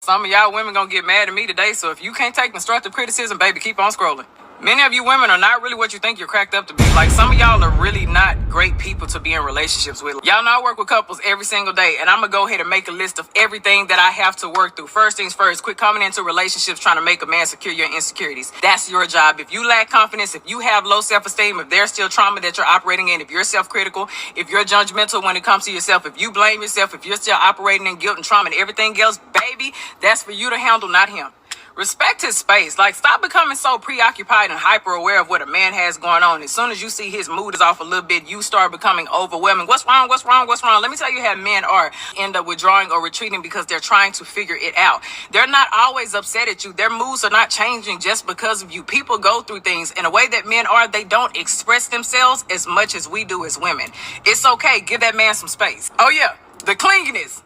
Some of y'all women gonna get mad at me today, so if you can't take constructive criticism, baby, keep on scrolling. Many of you women are not really what you think you're cracked up to be. Like, some of y'all are really not great people to be in relationships with. Y'all know I work with couples every single day, and I'm gonna go ahead and make a list of everything that I have to work through. First things first, quit coming into relationships trying to make a man secure your insecurities. That's your job. If you lack confidence, if you have low self-esteem, if there's still trauma that you're operating in, if you're self-critical, if you're judgmental when it comes to yourself, if you blame yourself, if you're still operating in guilt and trauma and everything else, baby, that's for you to handle, not him. Respect his space. Like, stop becoming so preoccupied and hyper aware of what a man has going on. As soon as you see his mood is off a little bit, you start becoming overwhelming. What's wrong? What's wrong? What's wrong? Let me tell you how men are. End up withdrawing or retreating because they're trying to figure it out. They're not always upset at you. Their moods are not changing just because of you. People go through things in a way that men are. They don't express themselves as much as we do as women. It's okay. Give that man some space. Oh yeah, the clinginess.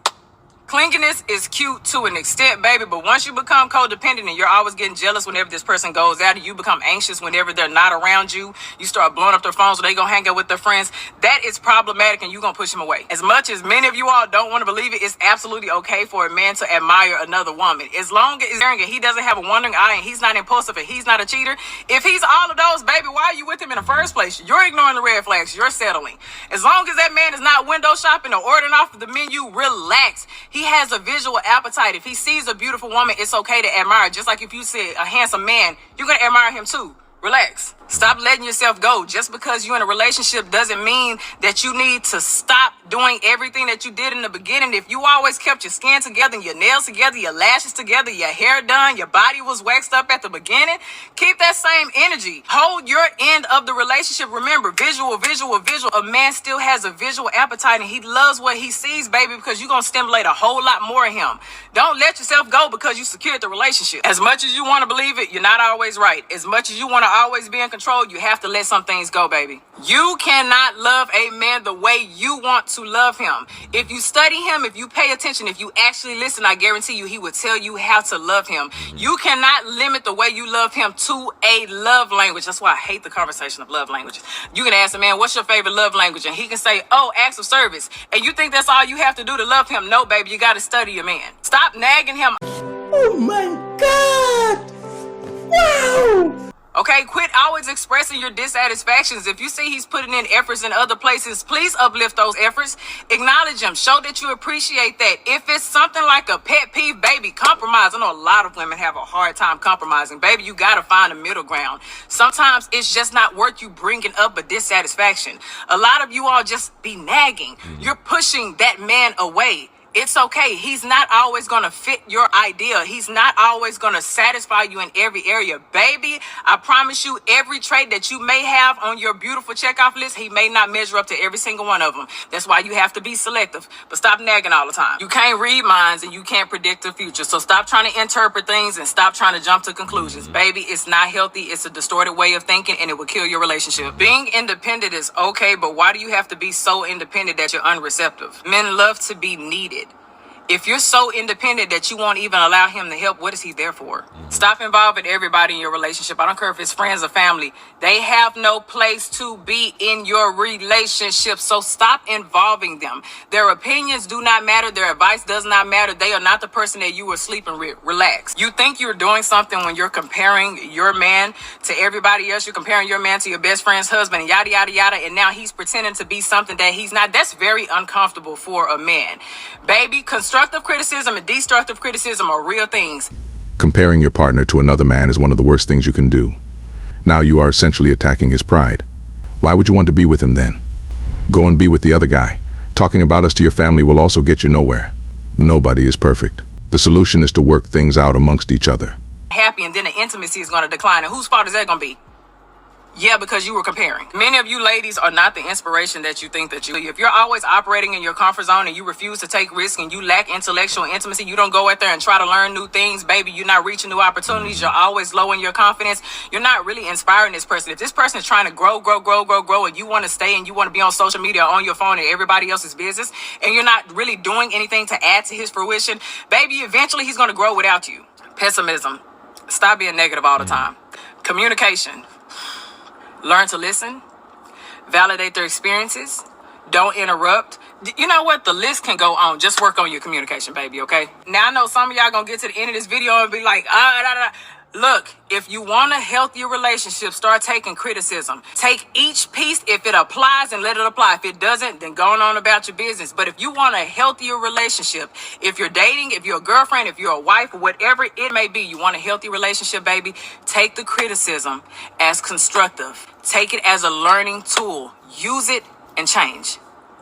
Clinginess is cute to an extent, baby, but once you become codependent and you're always getting jealous whenever this person goes out and you become anxious whenever they're not around you, you start blowing up their phones so they gonna hang out with their friends, that is problematic and you're gonna push them away. As much as many of you all don't want to believe it, it's absolutely okay for a man to admire another woman. As long as he doesn't have a wandering eye and he's not impulsive and he's not a cheater, if he's all of those, baby, why are you with him in the first place? You're ignoring the red flags. You're settling. As long as that man is not window shopping or ordering off of the menu, relax. He has a visual appetite. If he sees a beautiful woman, it's okay to admire. Just like if you see a handsome man, you're going to admire him too. Relax. Stop letting yourself go. Just because you're in a relationship doesn't mean that you need to stop doing everything that you did in the beginning. If you always kept your skin together, your nails together, your lashes together, your hair done, your body was waxed up at the beginning, keep that same energy. Hold your end of the relationship. Remember, visual. A man still has a visual appetite and he loves what he sees, baby, because you're going to stimulate a whole lot more of him. Don't let yourself go because you secured the relationship. As much as you want to believe it, you're not always right. As much as you want to always be in control, you have to let some things go, baby. You cannot love a man the way you want to love him. If you study him, if you pay attention, if you actually listen, I guarantee you he will tell you how to love him. You cannot limit the way you love him to a love language. That's why I hate the conversation of love languages. You can ask a man, what's your favorite love language? And he can say, oh, acts of service. And you think that's all you have to do to love him? No, baby, you got to study your man. Stop nagging him. Oh my God. Wow. Okay, quit always expressing your dissatisfactions. If you see he's putting in efforts in other places, please uplift those efforts. Acknowledge him. Show that you appreciate that. If it's something like a pet peeve, baby, compromise. I know a lot of women have a hard time compromising. Baby, you got to find a middle ground. Sometimes it's just not worth you bringing up a dissatisfaction. A lot of you all just be nagging. You're pushing that man away. It's okay. He's not always going to fit your idea. He's not always going to satisfy you in every area. Baby, I promise you, every trait that you may have on your beautiful checkoff list, he may not measure up to every single one of them. That's why you have to be selective. But stop nagging all the time. You can't read minds and you can't predict the future. So stop trying to interpret things and stop trying to jump to conclusions. Baby, it's not healthy. It's a distorted way of thinking and it will kill your relationship. Being independent is okay, but why do you have to be so independent that you're unreceptive? Men love to be needed. If you're so independent that you won't even allow him to help, what is he there for? Stop involving everybody in your relationship. I don't care if it's friends or family. They have no place to be in your relationship. So stop involving them. Their opinions do not matter. Their advice does not matter. They are not the person that you were sleeping with. Relax. You think you're doing something when you're comparing your man to everybody else. You're comparing your man to your best friend's husband, yada, yada, yada. And now he's pretending to be something that he's not. That's very uncomfortable for a man. Baby, constructive criticism and destructive criticism are real things. Comparing your partner to another man is one of the worst things you can do. Now you are essentially attacking his pride. Why would you want to be with him then? Go and be with the other guy. Talking about us to your family will also get you nowhere. Nobody is perfect. The solution is to work things out amongst each other. Happy, and then the intimacy is going to decline. And whose fault is that going to be? Yeah, because you were comparing. Many of you ladies are not the inspiration that you think that you. If you're always operating in your comfort zone and you refuse to take risks and you lack intellectual intimacy, you don't go out there and try to learn new things, baby, you're not reaching new opportunities, you're always low in your confidence, you're not really inspiring this person. If this person is trying to grow, and you want to stay and you want to be on social media or on your phone and everybody else's business, and you're not really doing anything to add to his fruition, baby, eventually he's going to grow without you. Pessimism. Stop being negative all the time. Communication. Learn to listen, validate their experiences, Don't interrupt. You know what? The list can go on. Just work on your communication, baby, okay? Now, I know some of y'all gonna get to the end of this video and be like, Look, if you want a healthier relationship, start taking criticism. Take each piece if it applies and let it apply. If it doesn't, then go on about your business. But if you want a healthier relationship, if you're dating, if you're a girlfriend, if you're a wife, whatever it may be, you want a healthy relationship, baby, take the criticism as constructive. Take it as a learning tool. Use it and change.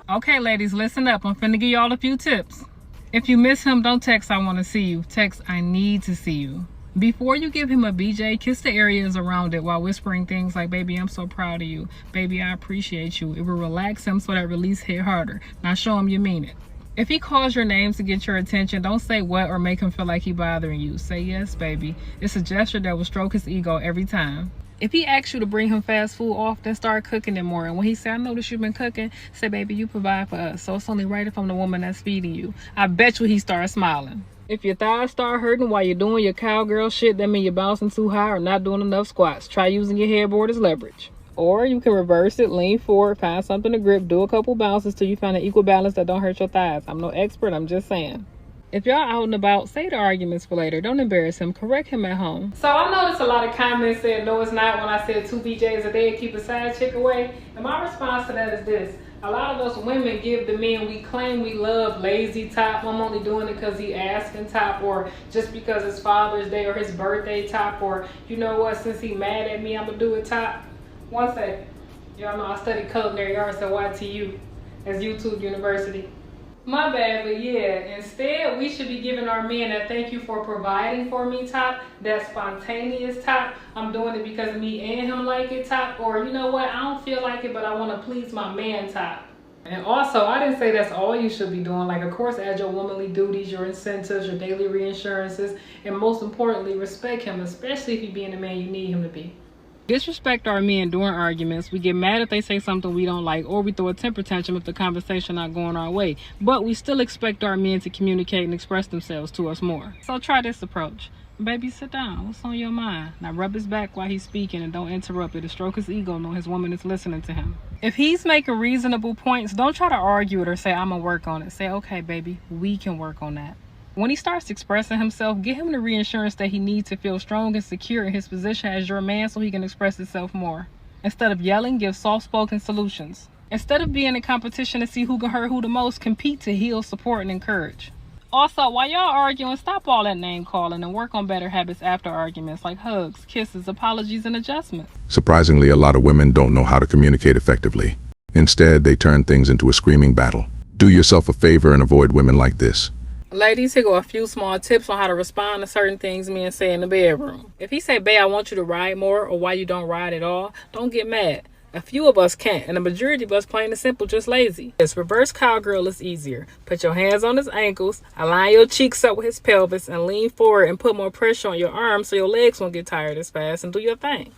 Okay, ladies, listen up. I'm finna give y'all a few tips. If you miss him, don't text I want to see you. Text I need to see you. Before you give him a BJ, kiss the areas around it while whispering things like, baby, I'm so proud of you. Baby, I appreciate you. It will relax him so that release hit harder. Now show him you mean it. If he calls your name to get your attention, don't say what or make him feel like he bothering you. Say yes, baby. It's a gesture that will stroke his ego every time. If he asks you to bring him fast food often, start cooking it more. And when he say, I notice you've been cooking, say, baby, you provide for us. So it's only right if I'm the woman that's feeding you. I bet you he starts smiling. If your thighs start hurting while you're doing your cowgirl shit, that means you're bouncing too high or not doing enough squats. Try using your headboard as leverage. Or you can reverse it, lean forward, find something to grip, do a couple bounces till you find an equal balance that don't hurt your thighs. I'm no expert, I'm just saying. If y'all out and about, save the arguments for later. Don't embarrass him. Correct him at home. So I noticed a lot of comments said, no, it's not, when I said 2 BJs a day, keep a side chick away. And my response to that is this. A lot of us women give the men we claim we love lazy top. I'm only doing it because he asking top, or just because it's Father's Day or his birthday top, or you know what, since he mad at me, I'm going to do it top. One second. Y'all know I studied culinary arts at YTU as YouTube University. My bad, but yeah, instead we should be giving our men a thank you for providing for me top, that spontaneous top, I'm doing it because me and him like it top, or you know what, I don't feel like it but I want to please my man top. And also, I didn't say that's all you should be doing. Like, of course, add your womanly duties, your incentives, your daily reinsurances, and most importantly, respect him, especially if he being the man you need him to be. Disrespect our men during arguments. We get mad if they say something we don't like, or we throw a temper tantrum if the conversation not going our way. But we still expect our men to communicate and express themselves to us more. So try this approach. Baby, sit down. What's on your mind? Now rub his back while he's speaking and don't interrupt it. To stroke his ego, know his woman is listening to him. If he's making reasonable points, don't try to argue it or say, I'm gonna work on it. Say, okay, baby, we can work on that. When he starts expressing himself, give him the reinsurance that he needs to feel strong and secure in his position as your man so he can express himself more. Instead of yelling, give soft-spoken solutions. Instead of being in competition to see who can hurt who the most, compete to heal, support, and encourage. Also, while y'all arguing, stop all that name calling and work on better habits after arguments like hugs, kisses, apologies, and adjustments. Surprisingly, a lot of women don't know how to communicate effectively. Instead, they turn things into a screaming battle. Do yourself a favor and avoid women like this. Ladies, here go a few small tips on how to respond to certain things men say in the bedroom. If he say, babe, I want you to ride more, or why you don't ride at all, don't get mad. A few of us can't, and the majority of us, plain and simple, just lazy. This reverse cowgirl is easier. Put your hands on his ankles, align your cheeks up with his pelvis, and lean forward and put more pressure on your arms so your legs won't get tired as fast, and do your thing.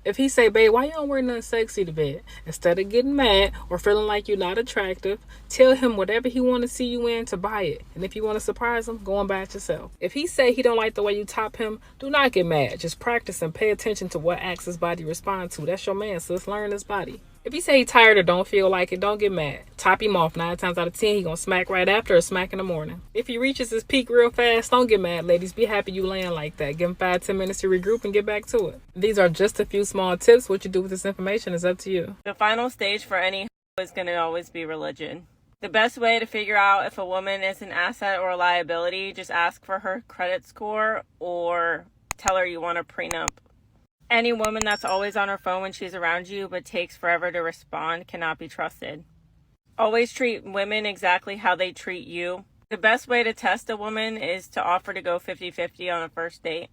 If he say, babe, why you don't wear nothing sexy to bed? Instead of getting mad or feeling like you're not attractive, tell him whatever he want to see you in to buy it. And if you want to surprise him, go and buy it yourself. If he say he don't like the way you top him, do not get mad. Just practice and pay attention to what acts his body respond to. That's your man, sis. Learn his body. If he say he tired or don't feel like it, don't get mad. Top him off. 9 times out of 10, he gonna smack right after or smack in the morning. If he reaches his peak real fast, don't get mad, ladies. Be happy you land like that. Give him 5-10 minutes to regroup and get back to it. These are just a few small tips. What you do with this information is up to you. The final stage for any is going to always be religion. The best way to figure out if a woman is an asset or a liability, just ask for her credit score or tell her you want a prenup. Any woman that's always on her phone when she's around you but takes forever to respond cannot be trusted. Always treat women exactly how they treat you. The best way to test a woman is to offer to go 50-50 on a first date.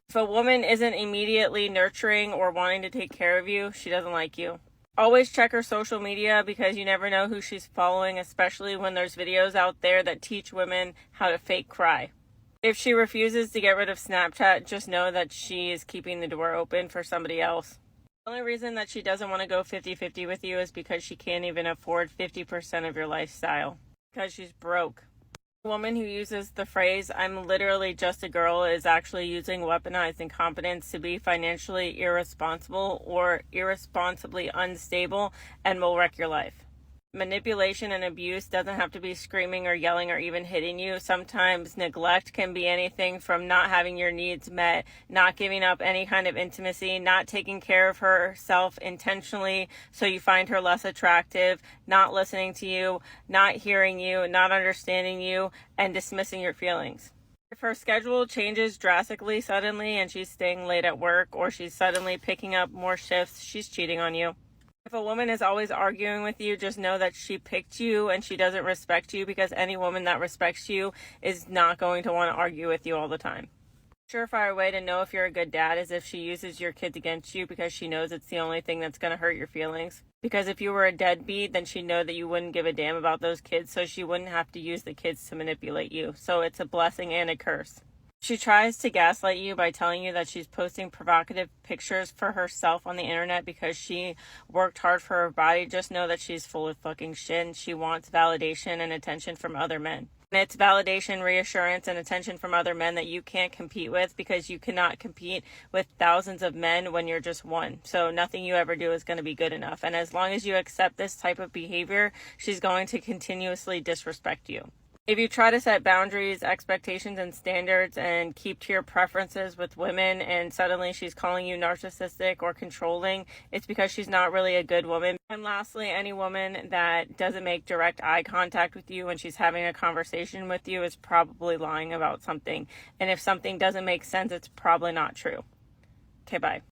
If a woman isn't immediately nurturing or wanting to take care of you, she doesn't like you. Always check her social media because you never know who she's following, especially when there's videos out there that teach women how to fake cry. If she refuses to get rid of Snapchat, just know that she is keeping the door open for somebody else. The only reason that she doesn't want to go 50-50 with you is because she can't even afford 50% of your lifestyle. Because she's broke. A woman who uses the phrase, I'm literally just a girl, is actually using weaponized incompetence to be financially irresponsible or irresponsibly unstable and will wreck your life. Manipulation and abuse doesn't have to be screaming or yelling or even hitting you. Sometimes neglect can be anything from not having your needs met, not giving up any kind of intimacy, not taking care of herself intentionally so you find her less attractive, not listening to you, not hearing you, not understanding you, and dismissing your feelings. If her schedule changes drastically suddenly and she's staying late at work, or she's suddenly picking up more shifts, she's cheating on you. If a woman is always arguing with you, just know that she picked you and she doesn't respect you, because any woman that respects you is not going to want to argue with you all the time. Surefire way to know if you're a good dad is if she uses your kids against you because she knows it's the only thing that's going to hurt your feelings. Because if you were a deadbeat, then she'd know that you wouldn't give a damn about those kids, so she wouldn't have to use the kids to manipulate you. So it's a blessing and a curse. She tries to gaslight you by telling you that she's posting provocative pictures for herself on the internet because she worked hard for her body. Just know that she's full of fucking shit, and she wants validation and attention from other men. And it's validation, reassurance, and attention from other men that you can't compete with, because you cannot compete with thousands of men when you're just one. So nothing you ever do is going to be good enough. And as long as you accept this type of behavior, she's going to continuously disrespect you. If you try to set boundaries, expectations, and standards and keep to your preferences with women, and suddenly she's calling you narcissistic or controlling, it's because she's not really a good woman. And lastly, any woman that doesn't make direct eye contact with you when she's having a conversation with you is probably lying about something. And if something doesn't make sense, it's probably not true. Okay, bye.